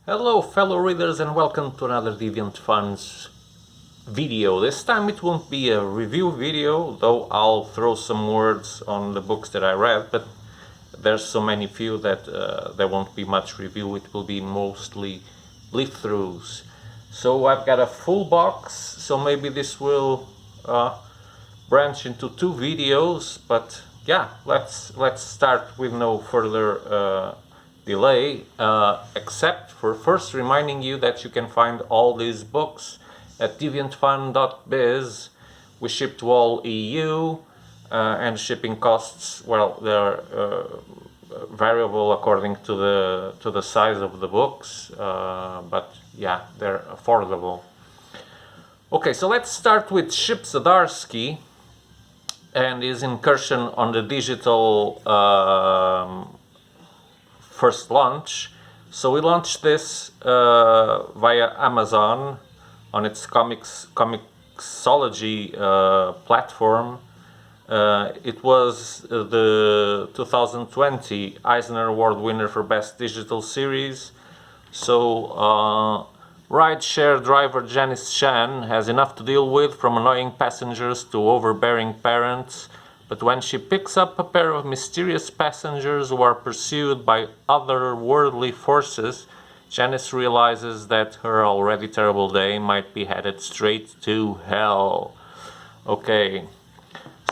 Hello fellow readers and welcome to another Deviant Fun's video. This time it won't be a review video, though I'll throw some words on the books that I read, but there's so many few that there won't be much review. It will be mostly leaf-throughs. So I've got a full box, so maybe this will branch into two videos, but yeah, let's start with no further delay, except for first reminding you that you can find all these books at deviantfun.biz. We ship to all EU, and shipping costs, well, they're variable according to the size of the books, but yeah, they're affordable. Okay, so let's start with Chip Zdarsky and his incursion on the digital first launch. So we launched this via Amazon on its Comixology platform. It was the 2020 Eisner Award winner for Best Digital Series. So rideshare driver Janice Chan has enough to deal with, from annoying passengers to overbearing parents. But when she picks up a pair of mysterious passengers who are pursued by otherworldly forces, Janice realizes that her already terrible day might be headed straight to hell. Okay,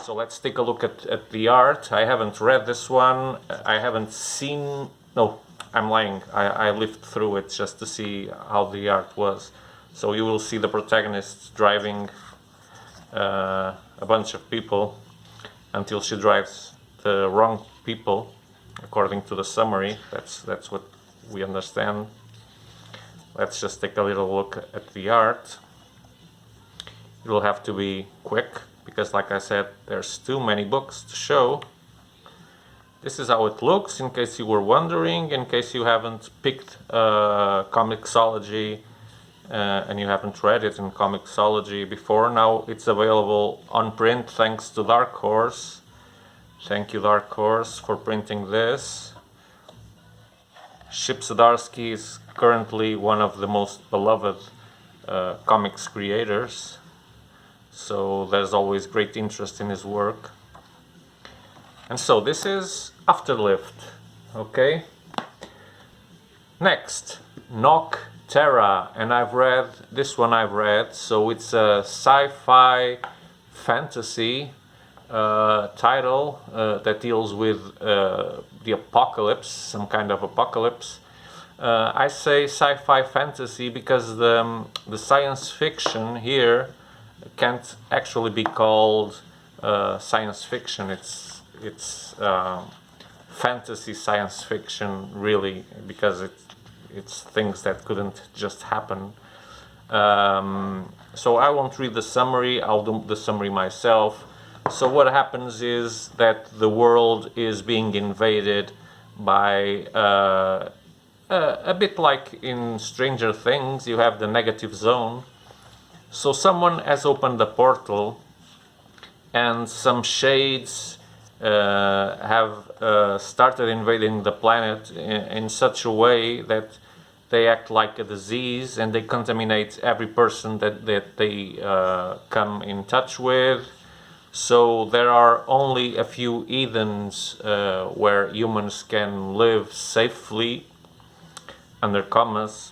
so let's take a look at the art. I haven't read this one. I haven't seen... No, I'm lying. I lived through it just to see how the art was. So you will see the protagonist driving a bunch of people until she drives the wrong people, according to the summary. That's what we understand. Let's just take a little look at the art. It will have to be quick, because like I said, there's too many books to show. This is how it looks, in case you were wondering, in case you haven't picked Comixology and you haven't read it in Comixology before. Now it's available on print thanks to Dark Horse. Thank you, Dark Horse, for printing this. Chip Zdarsky is currently one of the most beloved comics creators, so there's always great interest in his work. And so this is Afterlift. Okay. Next, Nock Terra, and I've read this one. So it's a sci-fi fantasy title that deals with the apocalypse, some kind of apocalypse. I say sci-fi fantasy because the science fiction here can't actually be called science fiction. It's fantasy science fiction, really, because it's things that couldn't just happen. So I won't read the summary. I'll do the summary myself. So what happens is that the world is being invaded by a bit like in Stranger Things. You have the negative zone. So someone has opened a portal, and some shades have started invading the planet in such a way that they act like a disease, and they contaminate every person that they come in touch with. So there are only a few Edens where humans can live safely, under commas,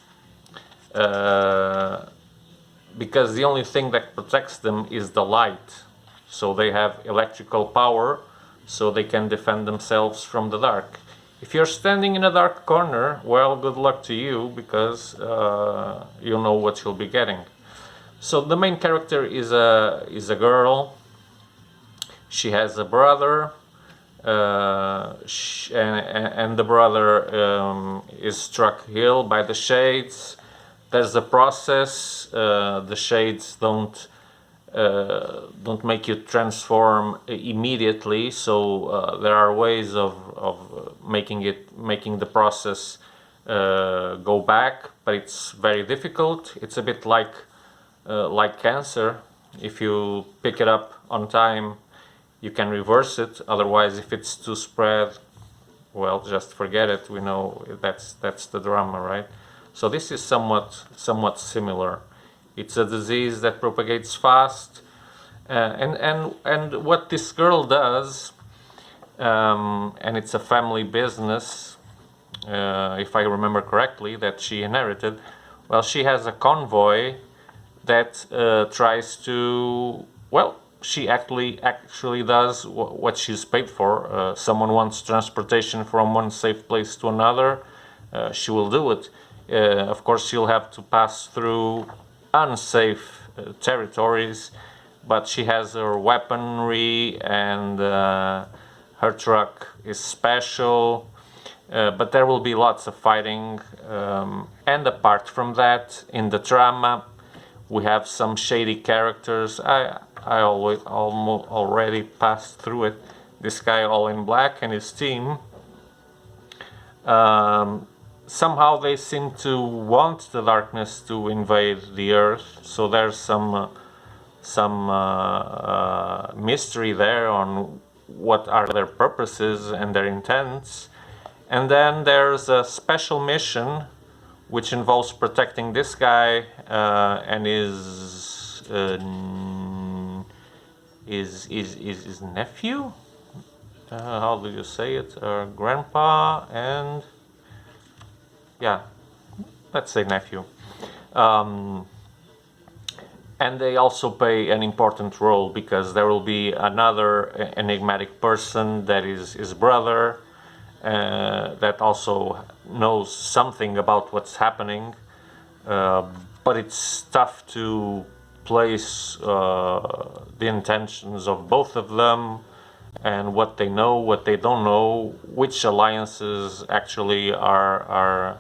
because the only thing that protects them is the light. So they have electrical power, so they can defend themselves from the dark. If you're standing in a dark corner, well, good luck to you, because you'll know what you'll be getting. So the main character is a girl. She has a brother, and the brother is struck ill by the shades. There's a process. The shades don't make you transform immediately, so there are ways of making the process go back, but it's very difficult. It's a bit like cancer. If you pick it up on time, you can reverse it. Otherwise, if it's too spread, well, just forget it. We know that's the drama, right? So this is somewhat similar. It's a disease that propagates fast, and what this girl does, and it's a family business, if I remember correctly, that she inherited. Well, she has a convoy that tries to, well, she actually does what she's paid for. Someone wants transportation from one safe place to another, she will do it. Of course, she'll have to pass through unsafe territories, but she has her weaponry, and her truck is special. But there will be lots of fighting, and apart from that, in the drama, we have some shady characters. I already passed through it. This guy all in black and his team. Somehow they seem to want the darkness to invade the earth, so there's some mystery there on what are their purposes and their intents. And then there's a special mission which involves protecting this guy and his nephew. How do you say it? Grandpa and, yeah, let's say nephew. And they also play an important role because there will be another enigmatic person that is his brother, that also knows something about what's happening, but it's tough to place the intentions of both of them, and what they know, what they don't know, which alliances actually are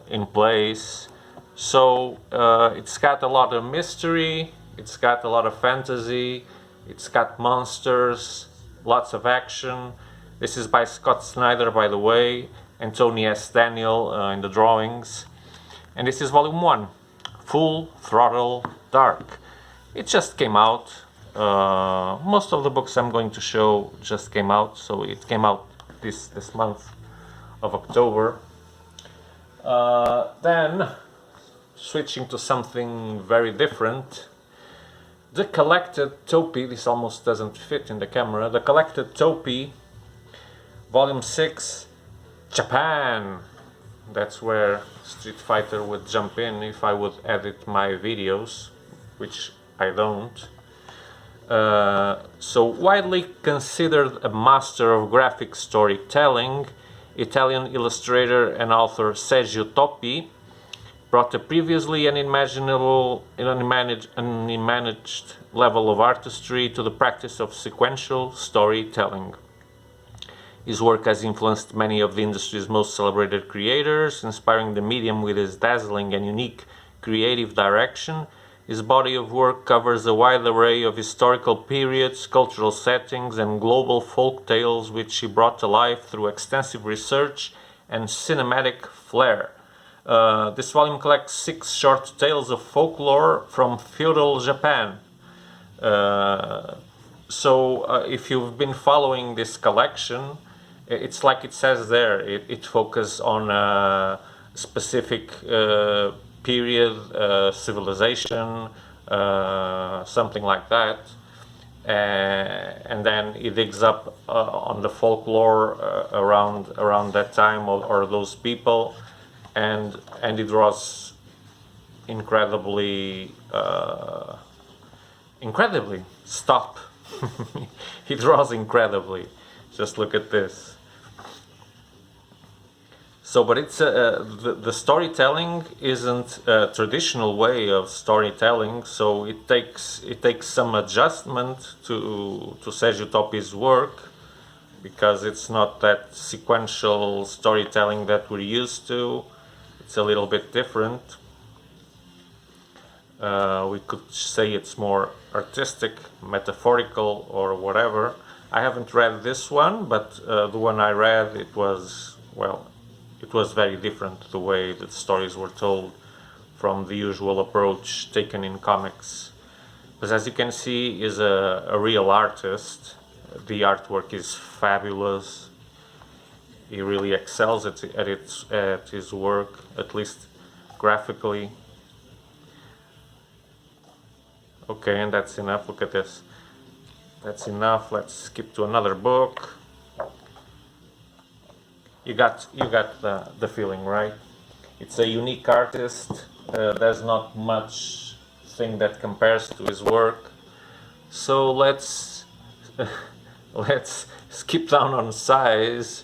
in place. So it's got a lot of mystery, it's got a lot of fantasy, it's got monsters, lots of action. This is by Scott Snyder, by the way, and Tony S. Daniel in the drawings. And this is volume 1, Full Throttle Dark. It just came out. Most of the books I'm going to show just came out, so it came out this month of October. Then, switching to something very different, The Collected Topi. This almost doesn't fit in the camera. The Collected Topi, Volume 6, Japan. That's where Street Fighter would jump in if I would edit my videos, which I don't. So widely considered a master of graphic storytelling, Italian illustrator and author Sergio Topi brought a previously unimagined level of artistry to the practice of sequential storytelling. His work has influenced many of the industry's most celebrated creators, inspiring the medium with his dazzling and unique creative direction. His body of work covers a wide array of historical periods, cultural settings, and global folk tales, which he brought to life through extensive research and cinematic flair. This volume collects 6 short tales of folklore from feudal Japan. So if you've been following this collection, it's like it says there, it focuses on a specific period, civilization, something like that. And then it digs up on the folklore around that time or those people, and it draws incredibly. Stop. He draws incredibly. Just look at this. So, but it's the storytelling isn't a traditional way of storytelling. So it takes some adjustment to Sergio Topi's work, because it's not that sequential storytelling that we're used to. It's a little bit different. We could say it's more artistic, metaphorical, or whatever. I haven't read this one, but the one I read, it was very different, the way that stories were told from the usual approach taken in comics. But as you can see, is a real artist. The artwork is fabulous. he really excels at his work, at least graphically. Okay, and that's enough. Look at this. That's enough. Let's skip to another book. You got the feeling, right? It's a unique artist. There's not much thing that compares to his work. So let's skip down on size.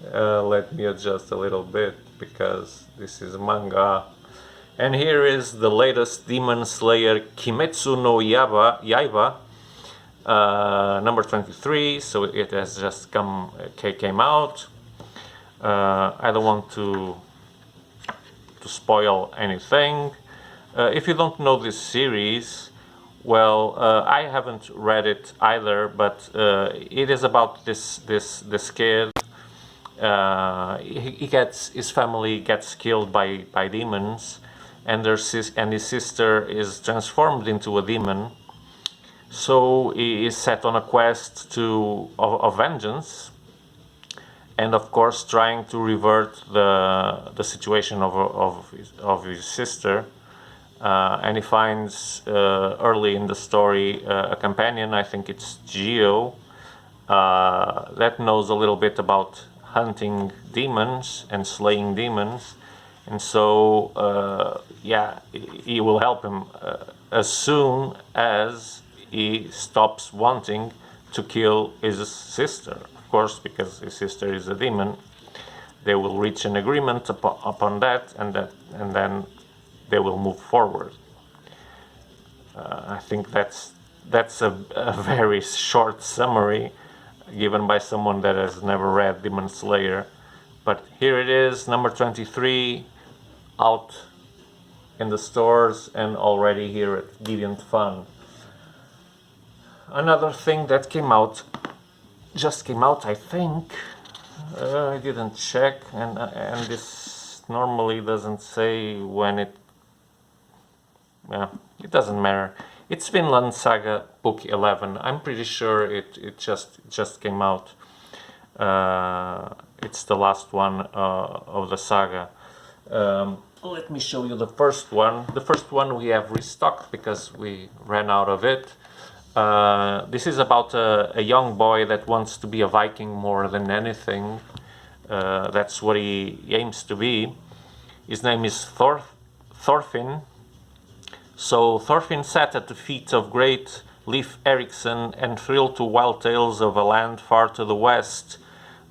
Let me adjust a little bit because this is manga. And here is the latest Demon Slayer Kimetsu no Yaiba, number 23. So it has just came out. I don't want to spoil anything. If you don't know this series, well, I haven't read it either, but it is about this kid. His family gets killed by demons, and his sister is transformed into a demon. So he is set on a quest of vengeance, and of course trying to revert the situation of his sister. And he finds early in the story a companion, I think it's Geo, that knows a little bit about hunting demons and slaying demons. And so, yeah, he will help him as soon as he stops wanting to kill his sister. Of course, because his sister is a demon, they will reach an agreement upon that, and then they will move forward. I think that's a very short summary given by someone that has never read Demon Slayer. But here it is, number 23, out in the stores and already here at Deviant Fun. Another thing that just came out, I think. I didn't check, and this normally doesn't say when it. Yeah, it doesn't matter. It's Lon Saga Book 11. I'm pretty sure it just came out. It's the last one of the saga. Let me show you the first one. The first one we have restocked because we ran out of it. This is about a young boy that wants to be a Viking more than anything. That's what he aims to be. His name is Thorfinn. So Thorfinn sat at the feet of great Leif Erikson and thrilled to wild tales of a land far to the west,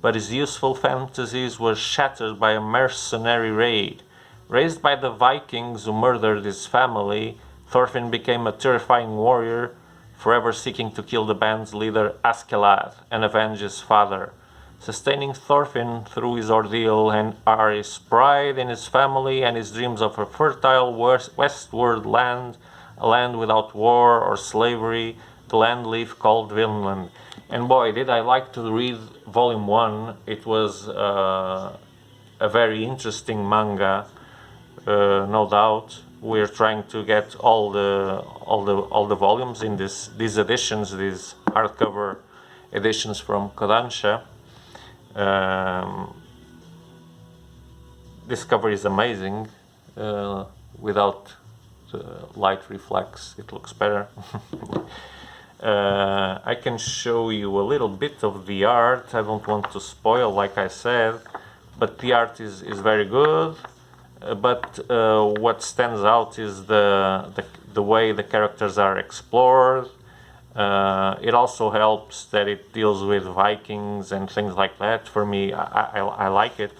but his youthful fantasies were shattered by a mercenary raid. Raised by the Vikings who murdered his family, Thorfinn became a terrifying warrior, forever seeking to kill the band's leader Askeladd and avenge his father. Sustaining Thorfinn through his ordeal and are his pride in his family and his dreams of a fertile westward land, a land without war or slavery, the land Leif called Vinland. And boy, did I like to read Volume 1. It was a very interesting manga, no doubt. We're trying to get all the volumes in these editions, these hardcover editions from Kodansha. This cover is amazing. Without the light reflex, it looks better. I can show you a little bit of the art. I don't want to spoil, like I said, but the art is very good. But what stands out is the way the characters are explored. It also helps that it deals with Vikings and things like that. For me, I like it.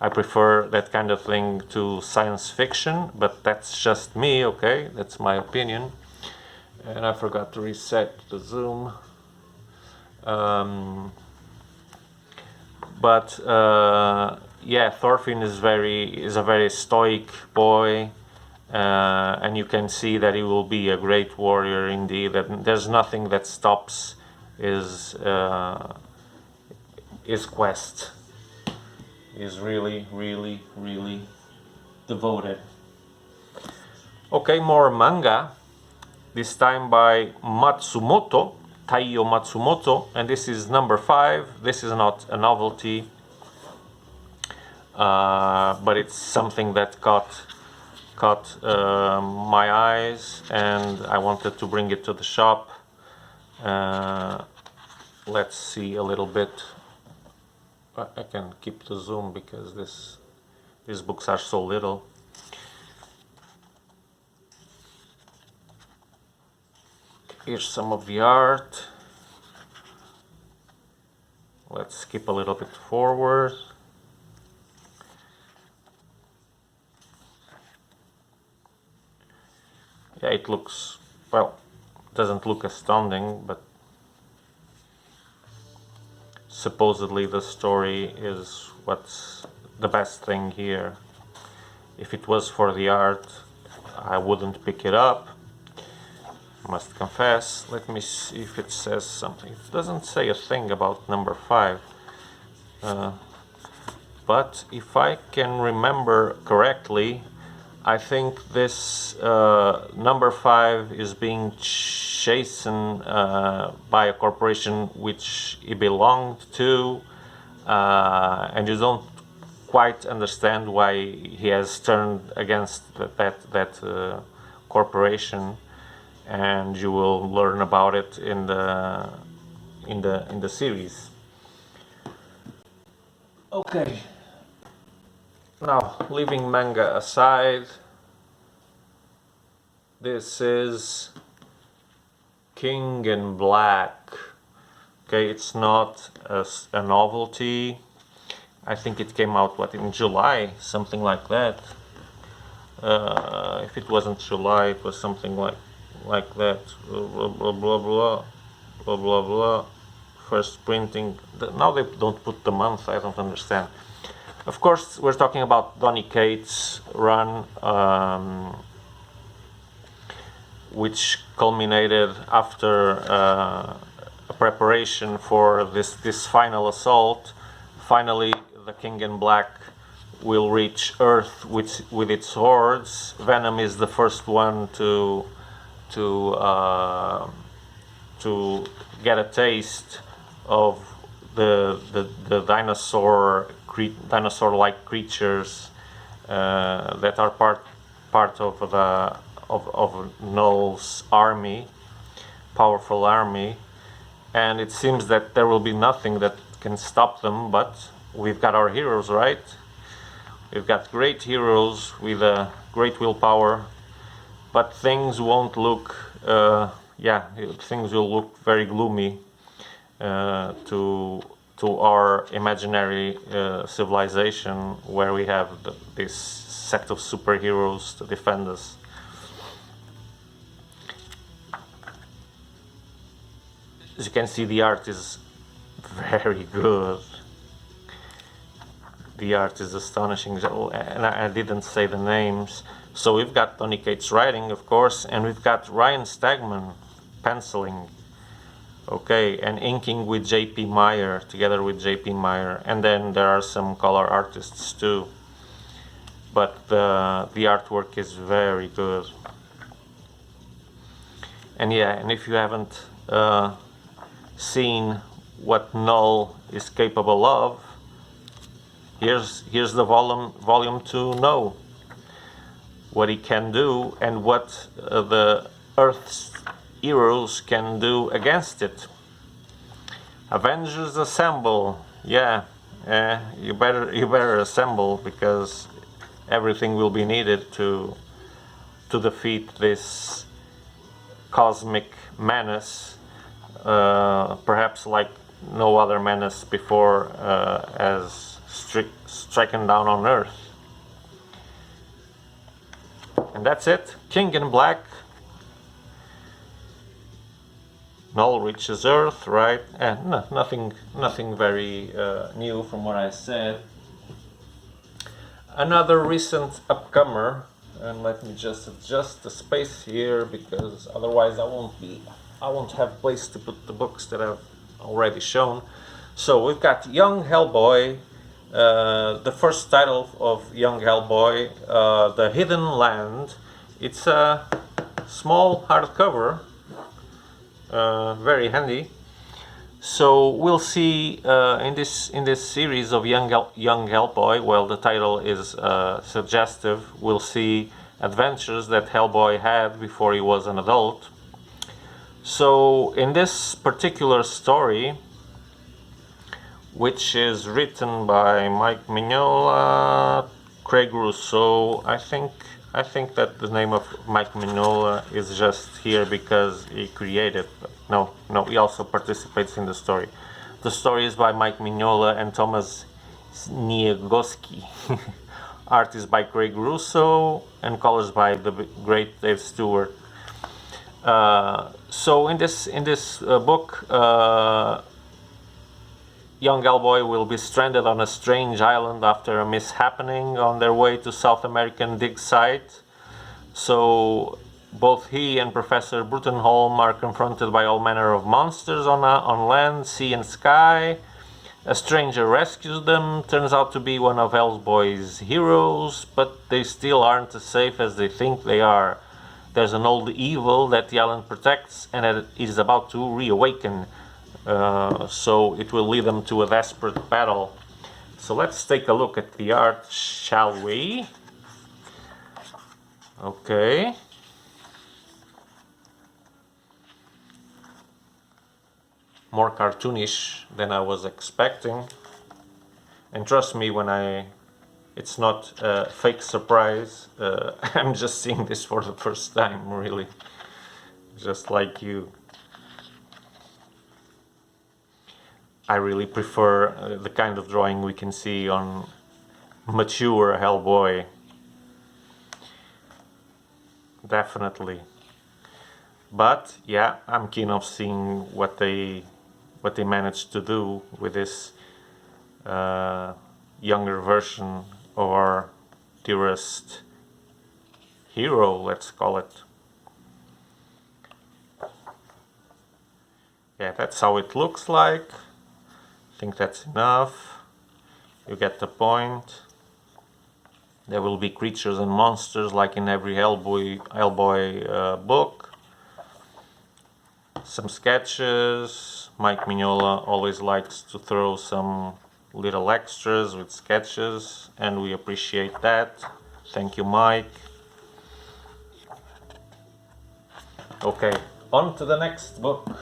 I prefer that kind of thing to science fiction, but that's just me, okay? That's my opinion. And I forgot to reset the zoom. Yeah, Thorfinn is a very stoic boy. And you can see that he will be a great warrior indeed. That there's nothing that stops his quest. He's really, really, really devoted. Okay, more manga. This time by Taiyo Matsumoto, and this is number 5. This is not a novelty. but it's something that caught my eyes, and I wanted to bring it to the shop. Let's see a little bit. I can keep the zoom because these books are so little. Here's some of the art. Let's skip a little bit forward. Yeah, it looks, well, doesn't look astounding, but supposedly the story is what's the best thing here. If it was for the art, I wouldn't pick it up, must confess. Let me see if it says something. It doesn't say a thing about number 5. But if I can remember correctly, I think this number 5 is being chastened by a corporation which he belonged to, and you don't quite understand why he has turned against that corporation, and you will learn about it in the series. Okay. Now, leaving manga aside, this is King in Black. Okay, it's not a novelty. I think it came out, in July? Something like that. If it wasn't July, it was something like that. Blah, blah, blah, blah, blah, blah, blah. First printing. Now they don't put the month, I don't understand. Of course, we're talking about Donny Cates' run, which culminated after a preparation for this final assault. Finally, the King in Black will reach Earth with its hordes. Venom is the first one to get a taste of the dinosaur-like creatures that are part of Null's army, powerful army, and it seems that there will be nothing that can stop them. But we've got our heroes, right? We've got great heroes with a great willpower, but things won't look. Things will look very gloomy to our imaginary civilization, where we have this set of superheroes to defend us. As you can see, the art is very good. The art is astonishing, and I didn't say the names. So we've got Donny Cates writing, of course, and we've got Ryan Stegman penciling. Okay, and inking with J.P. Meyer, together with J.P. Meyer, and then there are some color artists too. But the artwork is very good. And yeah, and if you haven't seen what Null is capable of, here's the volume to know what he can do and what the Earth's heroes can do against it. Avengers assemble! Yeah, you better assemble, because everything will be needed to defeat this cosmic menace, perhaps like no other menace before has stricken down on Earth. And that's it. King in Black. Null reaches Earth, right? Nothing very new from what I said. Another recent upcomer, and let me just adjust the space here, because otherwise I won't have place to put the books that I've already shown. So we've got Young Hellboy, the first title of Young Hellboy, The Hidden Land. It's a small hardcover, very handy. So we'll see in this series of young Hellboy. Well, the title is suggestive. We'll see adventures that Hellboy had before he was an adult. So in this particular story, which is written by Mike Mignola, Craig Russo, I think that the name of Mike Mignola is just here because he created. No, he also participates in the story. The story is by Mike Mignola and Thomas Niegoski. Art is by Craig Russo and colors by the great Dave Stewart. So in this book, young Hellboy will be stranded on a strange island after a mishappening on their way to South American dig site. So both he and Professor Brutenholm are confronted by all manner of monsters on land, sea and sky. A stranger rescues them, turns out to be one of Hellboy's heroes, but they still aren't as safe as they think they are. There's an old evil that the island protects and it is about to reawaken. So it will lead them to a desperate battle. So let's take a look at the art, shall we? Okay. More cartoonish than I was expecting. And trust me, it's not a fake surprise. I'm just seeing this for the first time, really. Just like you. I really prefer the kind of drawing we can see on mature Hellboy. Definitely. But yeah, I'm keen of seeing what they managed to do with this younger version of our dearest hero, let's call it. Yeah, that's how it looks like. I think that's enough. You get the point. There will be creatures and monsters like in every Hellboy book. Some sketches. Mike Mignola always likes to throw some little extras with sketches, and we appreciate that. Thank you, Mike. Okay, on to the next book.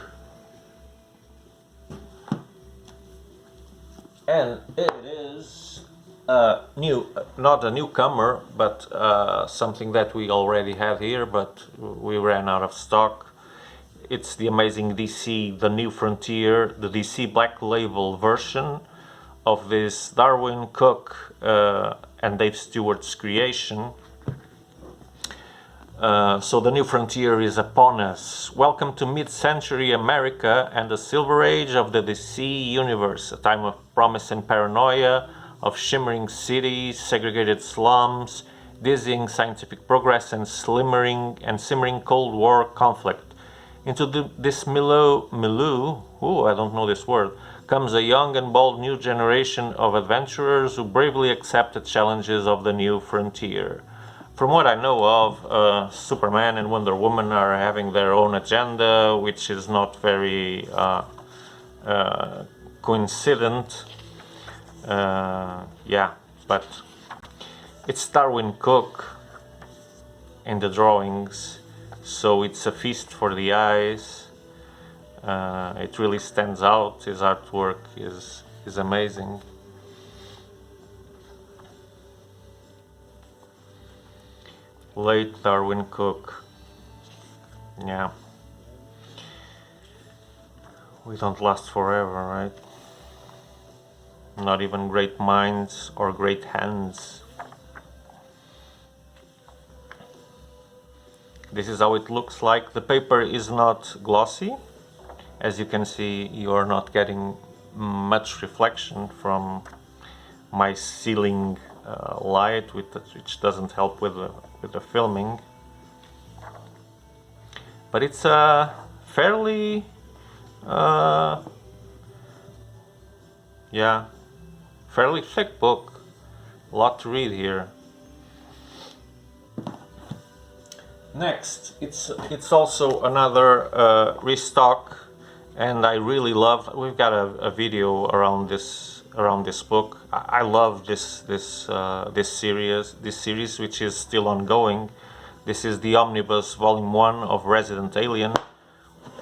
And it is not a newcomer, but something that we already had here, but we ran out of stock. It's the amazing DC, The New Frontier, the DC Black Label version of this Darwin Cook and Dave Stewart's creation. So the New Frontier is upon us. Welcome to mid-century America and the Silver Age of the DC universe, a time of promise and paranoia, of shimmering cities, segregated slums, dizzying scientific progress, and simmering Cold War conflict. Into this milieu, I don't know this word, comes a young and bold new generation of adventurers who bravely accept the challenges of the new frontier. From what I know of, Superman and Wonder Woman are having their own agenda, which is not very coincident. Yeah, but it's Darwin Cook in the drawings, so it's a feast for the eyes. It really stands out. His artwork is amazing. Late Darwin Cook. Yeah. We don't last forever, right? Not even great minds or great hands. This is how it looks like. The paper is not glossy. As you can see, you're not getting much reflection from my ceiling light, which doesn't help with the filming. But it's a fairly fairly thick book. A lot to read here. Next, it's also another restock, and I really love. We've got a video around this book. I love this series, which is still ongoing. This is the Omnibus Volume 1 of Resident Alien.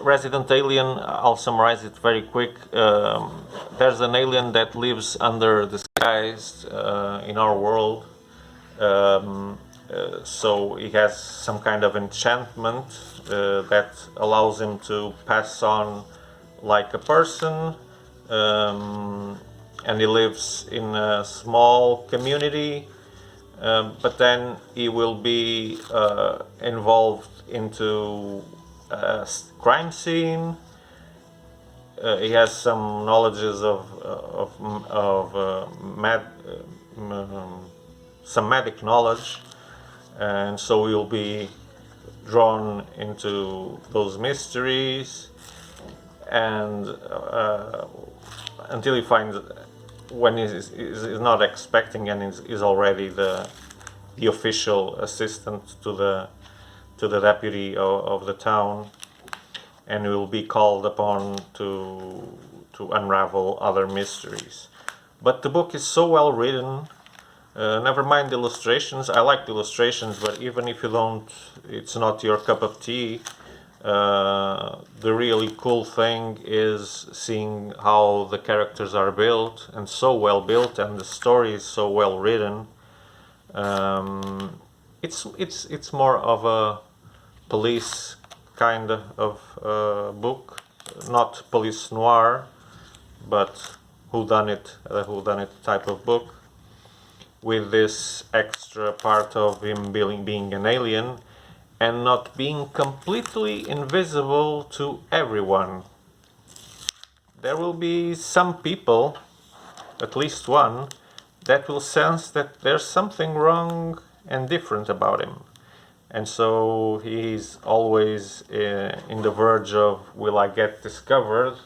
Resident Alien, I'll summarize it very quick. There's an alien that lives under the skies in our world. So he has some kind of enchantment that allows him to pass on like a person, and he lives in a small community, but then he will be involved into a crime scene. He has some knowledges some medic knowledge, and so he'll be drawn into those mysteries, and until he finds, when he's not expecting, and is already the official assistant to the deputy of the town, and will be called upon to unravel other mysteries. But the book is so well written. Never mind the illustrations. I like the illustrations, but even if you don't, it's not your cup of tea. The really cool thing is seeing how the characters are built, and so well built, and the story is so well written. It's more of a police kind of book, not police noir, but whodunit type of book, with this extra part of him being an alien and not being completely invisible to everyone. There will be some people, at least one, that will sense that there's something wrong and different about him. And so he's always in the verge of, will I get discovered?